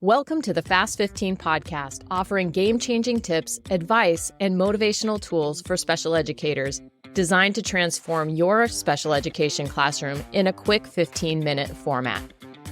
Welcome to the Fast 15 podcast, offering game-changing tips, advice, and motivational tools for special educators, designed to transform your special education classroom in a quick 15-minute format.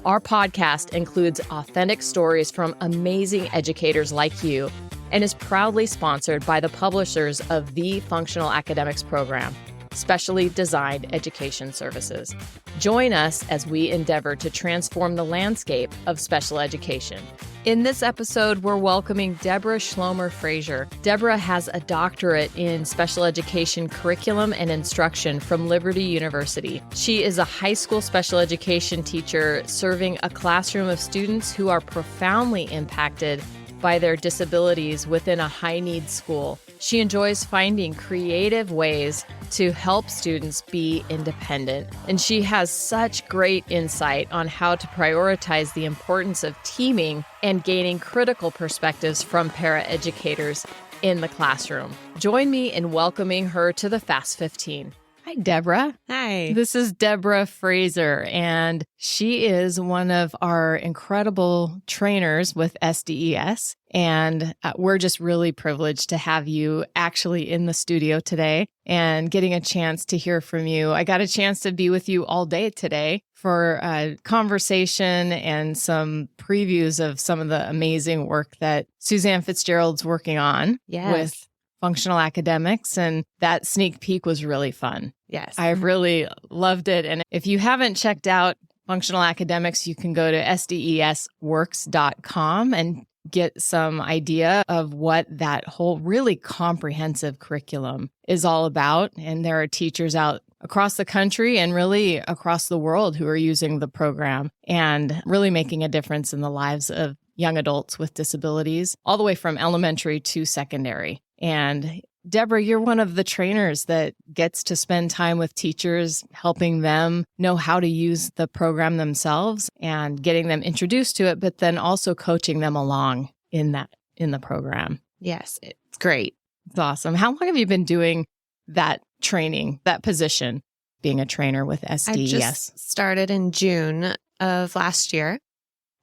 Our podcast includes authentic stories from amazing educators like you and is proudly sponsored by the publishers of the Functional Academics program, Specially Designed Education Services. Join us as we endeavor to transform the landscape of special education. In this episode, we're welcoming Deborah Schlomer-Frazer. Deborah has a doctorate in special education curriculum and instruction from Liberty University. She is a high school special education teacher serving a classroom of students who are profoundly impacted by their disabilities within a high-need school. She enjoys finding creative ways to help students be independent, and she has such great insight on how to prioritize the importance of teaming and gaining critical perspectives from paraeducators in the classroom. Join me in welcoming her to the Fast 15. Hi, Deborah. Hi. This is Deborah Frazer, and she is one of our incredible trainers with SDES. And we're just really privileged to have you actually in the studio today and getting a chance to hear from you. I got a chance to be with you all day today for a conversation and some previews of some of the amazing work that Suzanne Fitzgerald's working on with functional academics. And that sneak peek was really fun. Yes. I really loved it. And if you haven't checked out functional academics, you can go to SDESworks.com and get some idea of what that whole really comprehensive curriculum is all about. And there are teachers out across the country and really across the world who are using the program and really making a difference in the lives of young adults with disabilities, all the way from elementary to secondary. And Deborah, you're one of the trainers that gets to spend time with teachers, helping them know how to use the program themselves and getting them introduced to it, but then also coaching them along in the program. Yes, it's great. It's awesome. How long have you been doing that training, that position, being a trainer with SDES? I just started in June of last year.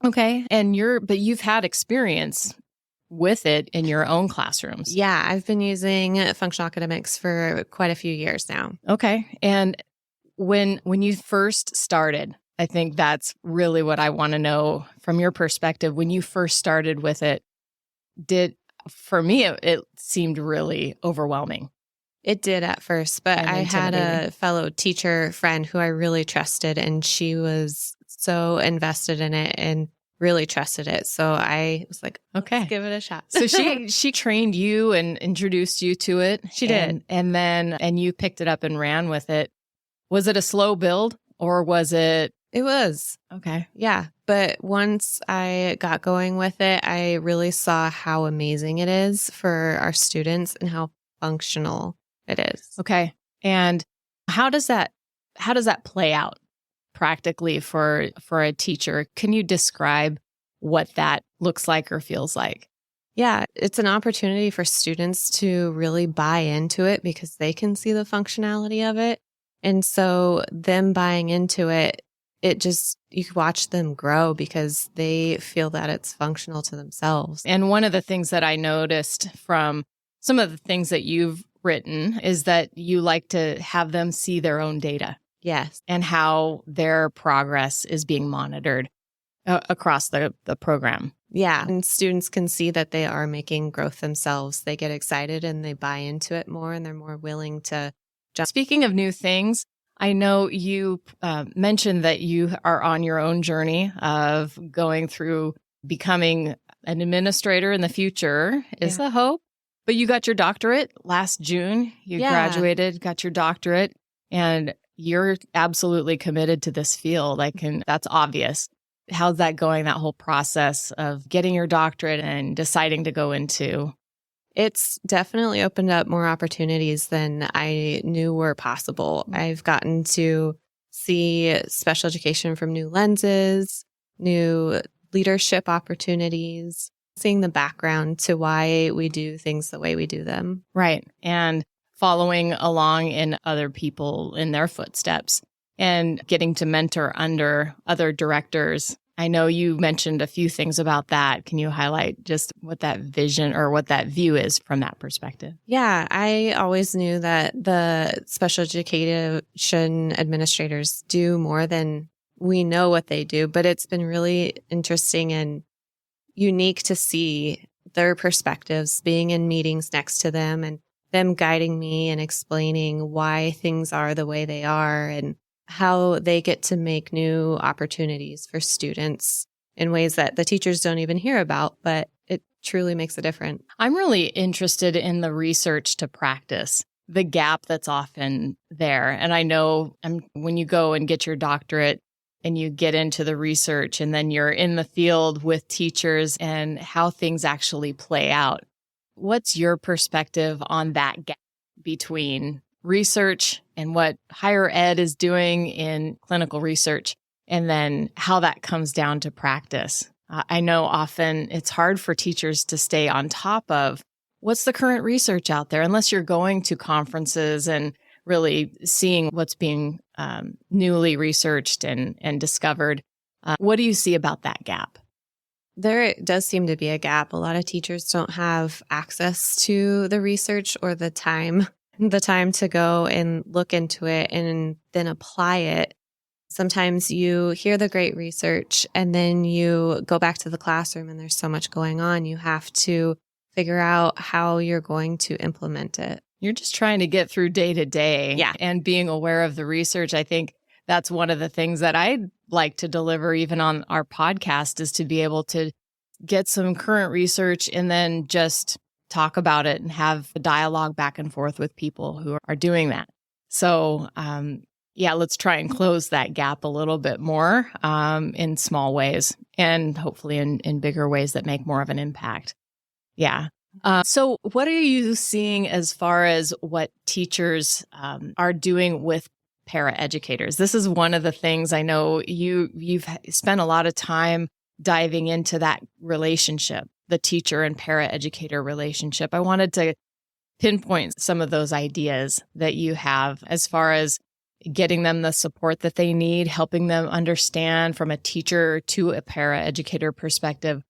Okay. And you've had experience with it in your own classrooms. Yeah, I've been using functional academics for quite a few years now. Okay. And when you first started, I think that's really what I want to know from your perspective. When you first started with it, for me, it seemed really overwhelming. It did at first, but I had a fellow teacher friend who I really trusted, and she was so invested in it and really trusted it. So I was like, okay, let's give it a shot. So she trained you and introduced you to it. She did. And you picked it up and ran with it. Was it a slow build or was it? It was. Okay. Yeah. But once I got going with it, I really saw how amazing it is for our students and how functional it is. Okay. And how does that play out practically for a teacher? Can you describe what that looks like or feels like? Yeah, it's an opportunity for students to really buy into it because they can see the functionality of it. And so them buying into it, you watch them grow because they feel that it's functional to themselves. And one of the things that I noticed from some of the things that you've written is that you like to have them see their own data. Yes. And how their progress is being monitored across the program. Yeah. And students can see that they are making growth themselves. They get excited and they buy into it more and they're more willing to jump. Speaking of new things, I know you mentioned that you are on your own journey of going through becoming an administrator in the future is the hope. But you got your doctorate last June. You graduated, got your doctorate, and you're absolutely committed to this field. And that's obvious. How's that going, that whole process of getting your doctorate and deciding to go into? It's definitely opened up more opportunities than I knew were possible. I've gotten to see special education from new lenses, new leadership opportunities, seeing the background to why we do things the way we do them. Right. And following along in other people in their footsteps and getting to mentor under other directors I know you mentioned a few things about that. Can you highlight just what that vision or what that view is from that perspective? Yeah, I always knew that the special education administrators do more than we know what they do, but it's been really interesting and unique to see their perspectives, being in meetings next to them and them guiding me and explaining why things are the way they are and how they get to make new opportunities for students in ways that the teachers don't even hear about, but it truly makes a difference. I'm really interested in the research to practice, the gap that's often there. And I know when you go and get your doctorate and you get into the research and then you're in the field with teachers and how things actually play out. What's your perspective on that gap between research and what higher ed is doing in clinical research, and then how that comes down to practice? I know often it's hard for teachers to stay on top of what's the current research out there, unless you're going to conferences and really seeing what's being newly researched and discovered. What do you see about that gap? There does seem to be a gap. A lot of teachers don't have access to the research or the time to go and look into it and then apply it. Sometimes you hear the great research and then you go back to the classroom and there's so much going on. You have to figure out how you're going to implement it. You're just trying to get through day to day. Yeah. And being aware of the research. I think that's one of the things that I'd like to deliver even on our podcast, is to be able to get some current research and then just talk about it and have a dialogue back and forth with people who are doing that. So, let's try and close that gap a little bit more in small ways and hopefully in bigger ways that make more of an impact. Yeah. So what are you seeing as far as what teachers are doing with paraeducators? This is one of the things I know you've spent a lot of time diving into, that relationship, the teacher and paraeducator relationship. I wanted to pinpoint some of those ideas that you have as far as getting them the support that they need, helping them understand from a teacher to a paraeducator perspective.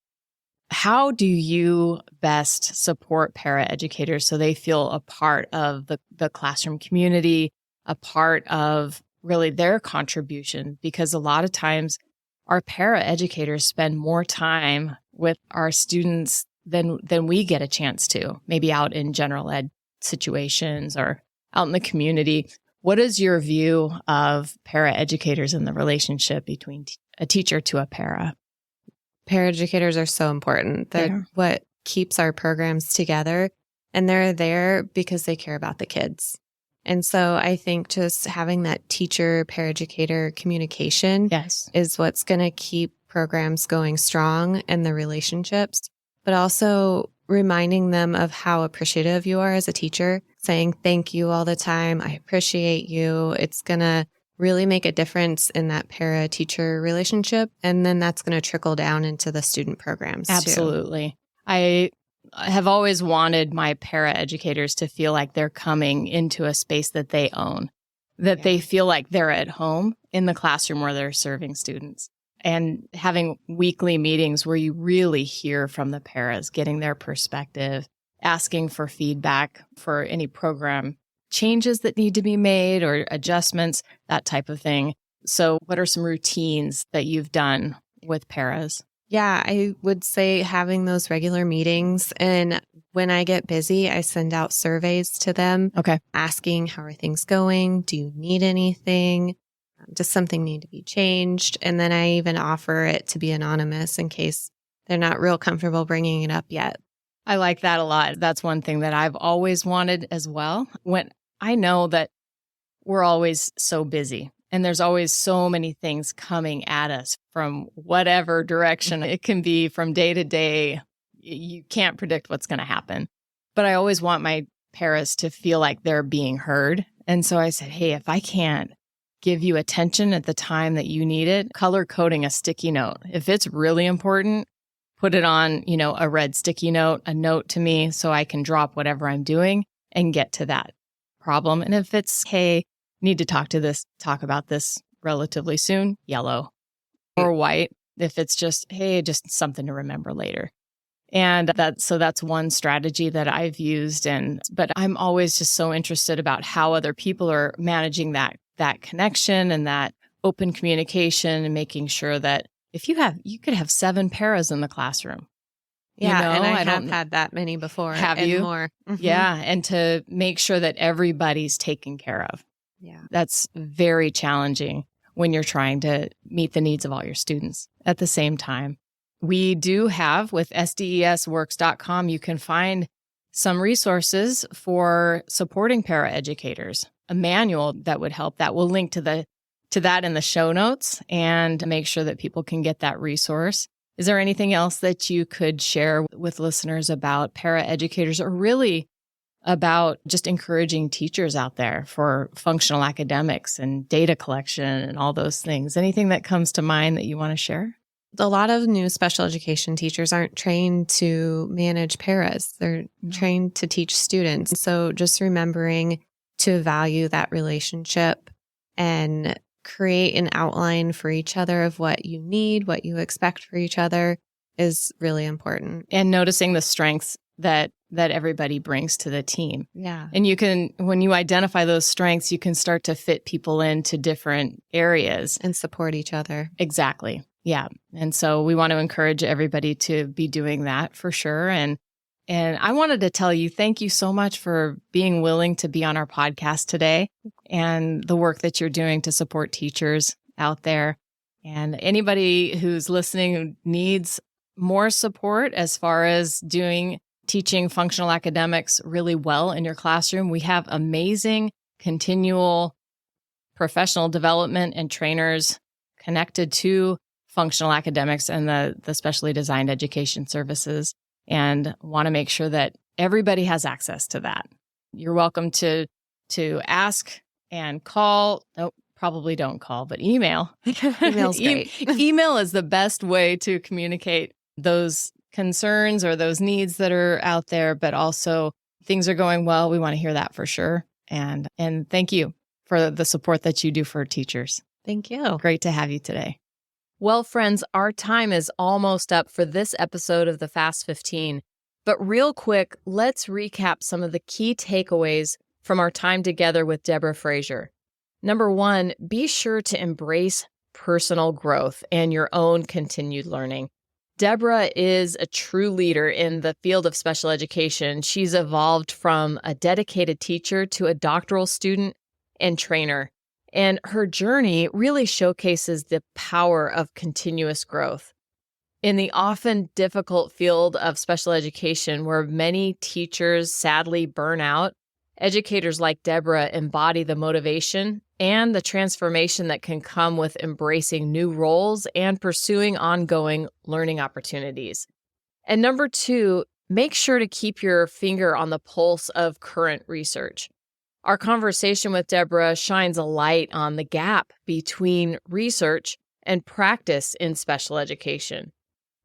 How do you best support paraeducators so they feel a part of the classroom community, a part of really their contribution? Because a lot of times our paraeducators spend more time with our students than we get a chance to, maybe out in general ed situations or out in the community. What is your view of paraeducators and the relationship between a teacher to a para? Paraeducators are so important. They're what keeps our programs together, and they're there because they care about the kids. And so I think just having that teacher paraeducator communication is what's going to keep programs going strong and the relationships, but also reminding them of how appreciative you are as a teacher, saying thank you all the time. I appreciate you. It's going to really make a difference in that para-teacher relationship. And then that's going to trickle down into the student programs Absolutely. Too. I have always wanted my paraeducators to feel like they're coming into a space that they own, that they feel like they're at home in the classroom where they're serving students. And having weekly meetings where you really hear from the paras, getting their perspective, asking for feedback for any program changes that need to be made or adjustments, that type of thing. So what are some routines that you've done with paras? Yeah, I would say having those regular meetings. And when I get busy, I send out surveys to them. Okay. Asking, how are things going? Do you need anything? Does something need to be changed? And then I even offer it to be anonymous in case they're not real comfortable bringing it up yet. I like that a lot. That's one thing that I've always wanted as well. When I know that we're always so busy and there's always so many things coming at us from whatever direction it can be from day to day. You can't predict what's going to happen. But I always want my paras to feel like they're being heard. And so I said, hey, if I can't give you attention at the time that you need it, color coding a sticky note. If it's really important, put it on, a red sticky note, a note to me so I can drop whatever I'm doing and get to that problem. And if it's, hey, need to talk about this relatively soon, yellow or white. if it's just, hey, just something to remember later. And that's one strategy that I've used. But I'm always just so interested about how other people are managing that connection and that open communication, and making sure that if you could have 7 paras in the classroom. Yeah, and I have had that many before. Have and you? More. Mm-hmm. Yeah, and to make sure that everybody's taken care of. Yeah. That's very challenging when you're trying to meet the needs of all your students at the same time. We do have, with SDESworks.com, you can find some resources for supporting paraeducators, a manual that would help. That will link to that in the show notes and make sure that people can get that resource. Is there anything else that you could share with listeners about paraeducators, or really about just encouraging teachers out there for functional academics and data collection and all those things? Anything that comes to mind that you want to share? A lot of new special education teachers aren't trained to manage paras. They're trained to teach students. So just remembering to value that relationship and create an outline for each other of what you need, what you expect for each other is really important. And noticing the strengths that everybody brings to the team. Yeah. And when you identify those strengths, you can start to fit people into different areas. And support each other. Exactly. Yeah. And so we want to encourage everybody to be doing that for sure. And I wanted to tell you, thank you so much for being willing to be on our podcast today, and the work that you're doing to support teachers out there. And anybody who's listening who needs more support as far as teaching functional academics really well in your classroom, we have amazing continual professional development and trainers connected to functional academics and the specially designed education services, and want to make sure that everybody has access to that. You're welcome to ask and call. Oh, probably don't call, but email. Email's great. Email is the best way to communicate those concerns or those needs that are out there, but also things are going well. We want to hear that for sure. And thank you for the support that you do for teachers. Thank you. Great to have you today. Well, friends, our time is almost up for this episode of the Fast 15. But real quick, let's recap some of the key takeaways from our time together with Deborah Frazer. Number 1, be sure to embrace personal growth and your own continued learning. Deborah is a true leader in the field of special education. She's evolved from a dedicated teacher to a doctoral student and trainer. And her journey really showcases the power of continuous growth. In the often difficult field of special education, where many teachers sadly burn out, educators like Deborah embody the motivation and the transformation that can come with embracing new roles and pursuing ongoing learning opportunities. And number 2, make sure to keep your finger on the pulse of current research. Our conversation with Deborah shines a light on the gap between research and practice in special education.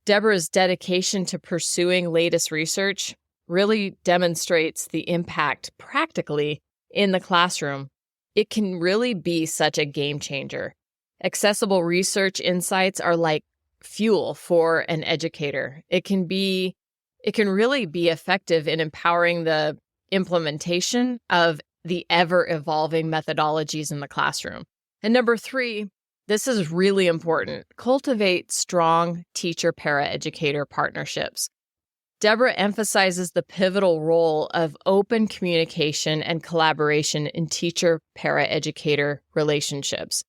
Deborah's dedication to pursuing latest research really demonstrates the impact practically in the classroom. It can really be such a game changer. Accessible research insights are like fuel for an educator. It can really be effective in empowering the implementation of the ever-evolving methodologies in the classroom. And number 3, this is really important. Cultivate strong teacher-paraeducator partnerships. Deborah emphasizes the pivotal role of open communication and collaboration in teacher-paraeducator relationships.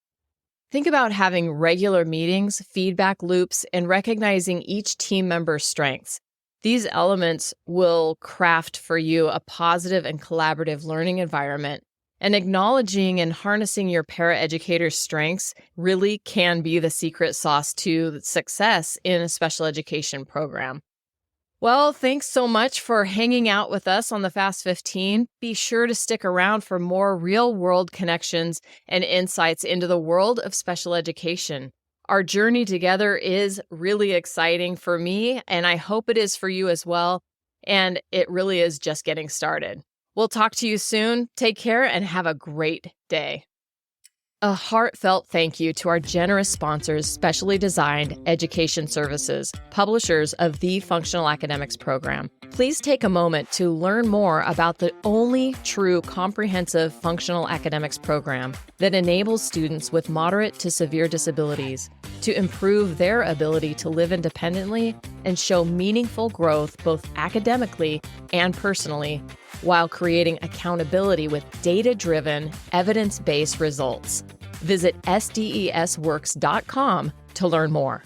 Think about having regular meetings, feedback loops, and recognizing each team member's strengths. These elements will craft for you a positive and collaborative learning environment, and acknowledging and harnessing your paraeducator's strengths really can be the secret sauce to success in a special education program. Well, thanks so much for hanging out with us on the Fast 15. Be sure to stick around for more real-world connections and insights into the world of special education. Our journey together is really exciting for me, and I hope it is for you as well. And it really is just getting started. We'll talk to you soon. Take care and have a great day. A heartfelt thank you to our generous sponsors, Specially Designed Education Services, publishers of the Functional Academics program. Please take a moment to learn more about the only true comprehensive functional academics program that enables students with moderate to severe disabilities to improve their ability to live independently and show meaningful growth both academically and personally, while creating accountability with data-driven, evidence-based results. Visit SDESworks.com to learn more.